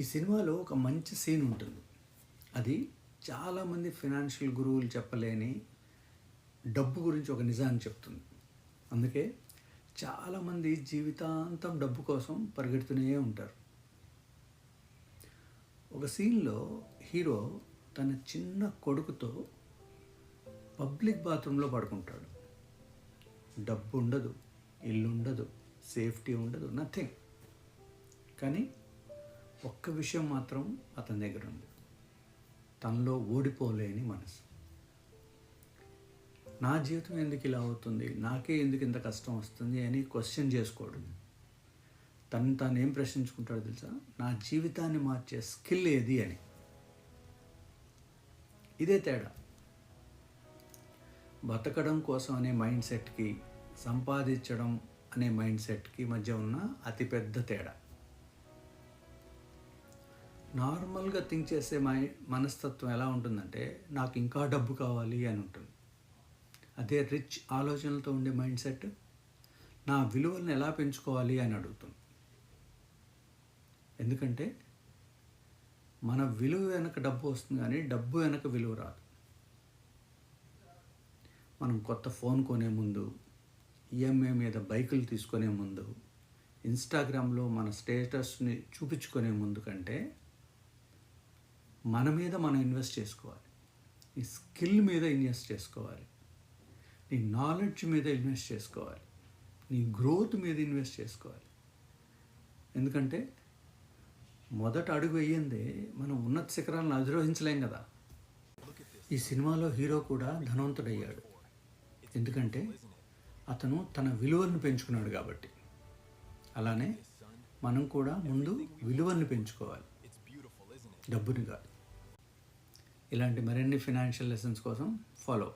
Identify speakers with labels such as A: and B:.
A: ఈ సినిమాలో ఒక మంచి సీన్ ఉంటుంది. అది చాలామంది ఫినాన్షియల్ గురువులు చెప్పలేని డబ్బు గురించి ఒక నిజాన్ని చెప్తుంది. అందుకే చాలామంది జీవితాంతం డబ్బు కోసం పరిగెడుతూనే ఉంటారు. ఒక సీన్లో హీరో తన చిన్న కొడుకుతో పబ్లిక్ బాత్రూంలో పడుకుంటాడు. డబ్బు ఉండదు, ఇల్లు ఉండదు, సేఫ్టీ ఉండదు, నథింగ్. కానీ ఒక్క విషయం మాత్రం అతని దగ్గర ఉంది. తనలో ఓడిపోలేని మనసు. నా జీవితం ఎందుకు ఇలా అవుతుంది, నాకే ఎందుకు ఇంత కష్టం వస్తుంది అని క్వశ్చన్ చేసుకోవడం. తాను ఏం ప్రశ్నించుకుంటాడో తెలుసా? నా జీవితాన్ని మార్చే స్కిల్ ఏది అని. ఇదే తేడా. బతకడం కోసం అనే మైండ్ సెట్కి, సంపాదించడం అనే మైండ్ సెట్కి మధ్య ఉన్న అతిపెద్ద తేడా. నార్మల్గా థింక్ చేసే మనస్తత్వం ఎలా ఉంటుందంటే, నాకు ఇంకా డబ్బు కావాలి అని ఉంటుంది. అదే రిచ్ ఆలోచనలతో ఉండే మైండ్ సెట్, నా విలువలను ఎలా పెంచుకోవాలి అని అడుగుతుంది. ఎందుకంటే మన విలువ వెనక డబ్బు వస్తుంది, కానీ డబ్బు వెనక విలువ రాదు. మనం కొత్త ఫోన్ కొనే ముందు, ఈఎంఐ మీద బైకులు తీసుకునే ముందు, ఇన్స్టాగ్రామ్లో మన స్టేటస్ని చూపించుకునే ముందు కంటే మన మీద మనం ఇన్వెస్ట్ చేసుకోవాలి. నీ స్కిల్ మీద ఇన్వెస్ట్ చేసుకోవాలి, నీ నాలెడ్జ్ మీద ఇన్వెస్ట్ చేసుకోవాలి, నీ గ్రోత్ మీద ఇన్వెస్ట్ చేసుకోవాలి. ఎందుకంటే మొదట అడుగు వేయందే మనం ఉన్నత శిఖరాలను అధిరోహించలేం కదా. ఈ సినిమాలో హీరో కూడా ధనవంతుడయ్యాడు. ఎందుకంటే అతను తన విలువలను పెంచుకున్నాడు కాబట్టి. అలానే మనం కూడా ముందు విలువలను పెంచుకోవాలి, డబ్బుని కాదు. ఇలాంటి మరిన్ని ఫినాన్షియల్ లెసన్స్ కోసం ఫాలో.